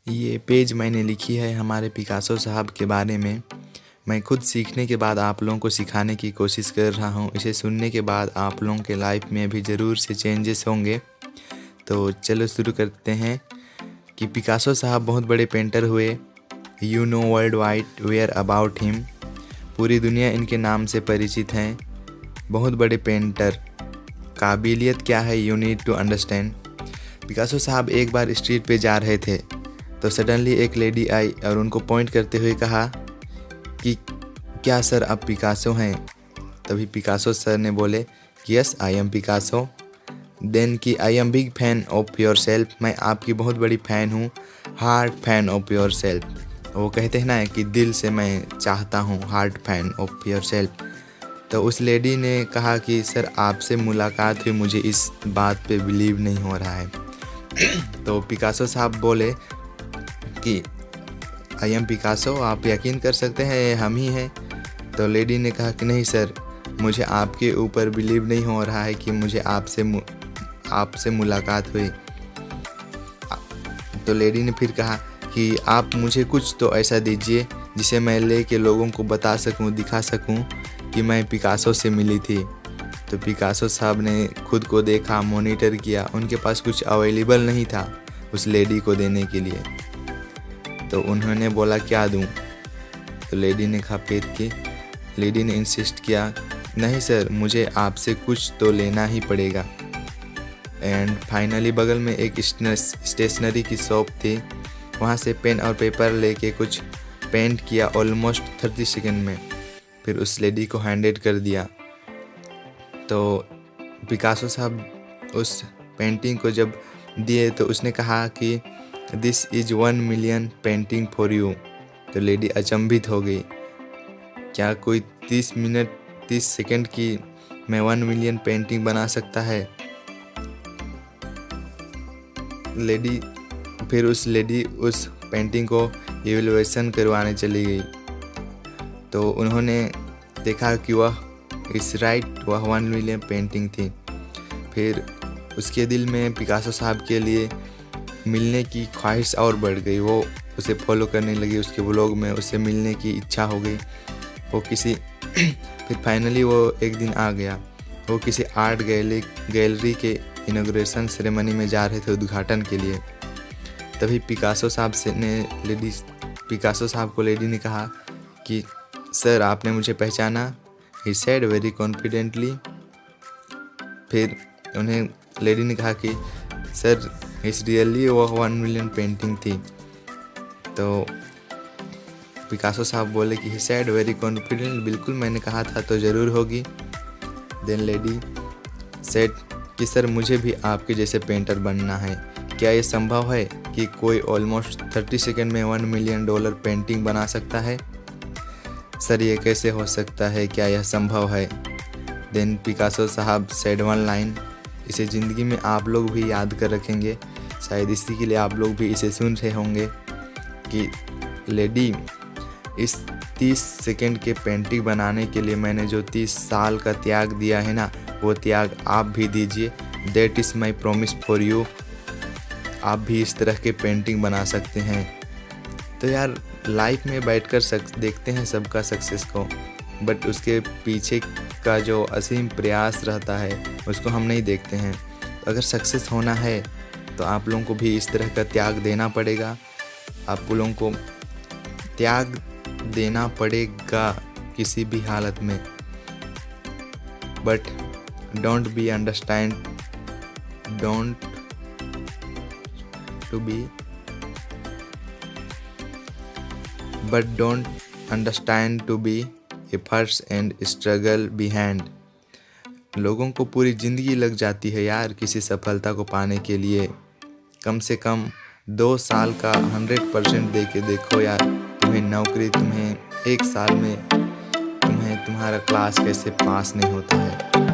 ये पेज मैंने लिखी है हमारे पिकासो साहब के बारे में। मैं खुद सीखने के बाद आप लोगों को सिखाने की कोशिश कर रहा हूँ। इसे सुनने के बाद आप लोगों के लाइफ में भी ज़रूर से चेंजेस होंगे। तो चलो शुरू करते हैं कि पिकासो साहब बहुत बड़े पेंटर हुए। You know worldwide aware about him. पूरी दुनिया इनके नाम से परिचित हैं। बहुत बड़े पेंटर। काबिलियत क्या है you need to understand. Picasso साहब एक बार स्ट्रीट पे जा रहे थे तो सडनली एक लेडी आई और उनको पॉइंट करते हुए कहा कि क्या सर आप पिकासो हैं। तभी पिकासो सर ने बोले yes I am Picasso. Then कि I am big fan of yourself. मैं आपकी बहुत बड़ी फ़ैन हूँ। Heart fan of yourself. वो कहते हैं ना कि दिल से मैं चाहता हूँ। Heart fan of your self. तो उस लेडी ने कहा कि सर आपसे मुलाकात हुई, मुझे इस बात पे बिलीव नहीं हो रहा है। तो पिकासो साहब बोले कि आई एम पिकासो, आप यकीन कर सकते हैं हम ही हैं। तो लेडी ने कहा कि नहीं सर, मुझे आपके ऊपर बिलीव नहीं हो रहा है कि मुझे आपसे मुलाकात हुई। तो लेडी ने फिर कहा कि आप मुझे कुछ तो ऐसा दीजिए जिसे मैं लेके लोगों को बता सकूं, दिखा सकूं कि मैं पिकासो से मिली थी। तो पिकासो साहब ने खुद को देखा, मॉनिटर किया। उनके पास कुछ अवेलेबल नहीं था उस लेडी को देने के लिए। तो उन्होंने बोला क्या दूं। तो लेडी ने कहा फिर कि लेडी ने इंसिस्ट किया नहीं सर, मुझे आपसे कुछ तो लेना ही पड़ेगा। एंड फाइनली बगल में एक स्टेशनरी की शॉप थी। वहाँ से पेन और पेपर लेके कुछ पेंट किया ऑलमोस्ट 30 सेकेंड में। फिर उस लेडी को हैंडेड कर दिया। तो पिकासो साहब उस पेंटिंग को जब दिए तो उसने कहा कि this is 1 million painting for you. तो लेडी अचंभित हो गई। क्या कोई 30 सेकंड की मैं 1 मिलियन पेंटिंग बना सकता है। लेडी फिर उस पेंटिंग को इवैल्यूएशन करवाने चली गई। तो उन्होंने देखा कि वह इस राइट वह 1 मिलियन पेंटिंग थी। फिर उसके दिल में पिकासो साहब के लिए मिलने की ख्वाहिश और बढ़ गई। वो उसे फॉलो करने लगी। उसके व्लॉग में उससे मिलने की इच्छा हो गई। फिर फाइनली वो एक दिन आ गया। वो किसी आर्ट गैलरी के इनॉग्रेशन सेरेमनी में जा रहे थे उद्घाटन के लिए। तभी पिकासो साहब को लेडी ने कहा कि सर आपने मुझे पहचाना। He said very confidently. फिर उन्हें लेडी ने कहा कि सर इस रियली वो 1 मिलियन पेंटिंग थी। तो पिकासो साहब बोले कि ही सेड वेरी कॉन्फिडेंट, बिल्कुल मैंने कहा था तो ज़रूर होगी। देन लेडी सेड कि सर मुझे भी आपके जैसे पेंटर बनना है। क्या ये संभव है कि कोई ऑलमोस्ट 30 सेकेंड में $1 मिलियन पेंटिंग बना सकता है। सर ये कैसे हो सकता है, क्या यह संभव है। देन पिकासो साहब सेड 1 लाइन, इसे ज़िंदगी में आप लोग भी याद कर रखेंगे। शायद इसी के लिए आप लोग भी इसे सुन रहे होंगे कि लेडी इस 30 सेकेंड के पेंटिंग बनाने के लिए मैंने जो 30 साल का त्याग दिया है ना, वो त्याग आप भी दीजिए। That is my promise for you. आप भी इस तरह के पेंटिंग बना सकते हैं। तो यार लाइफ में बैठकर देखते हैं सबका सक्सेस को, बट उसके पीछे का जो असीम प्रयास रहता है उसको हम नहीं देखते हैं। अगर सक्सेस होना है तो आप लोगों को भी इस तरह का त्याग देना पड़ेगा। आप लोगों को त्याग देना पड़ेगा किसी भी हालत में। But don't be understand to be efforts and struggle behind. लोगों को पूरी ज़िंदगी लग जाती है यार किसी सफलता को पाने के लिए। कम से कम 2 साल का 100% दे के देखो यार, तुम्हें नौकरी, तुम्हें 1 साल में तुम्हारा क्लास कैसे पास नहीं होता है।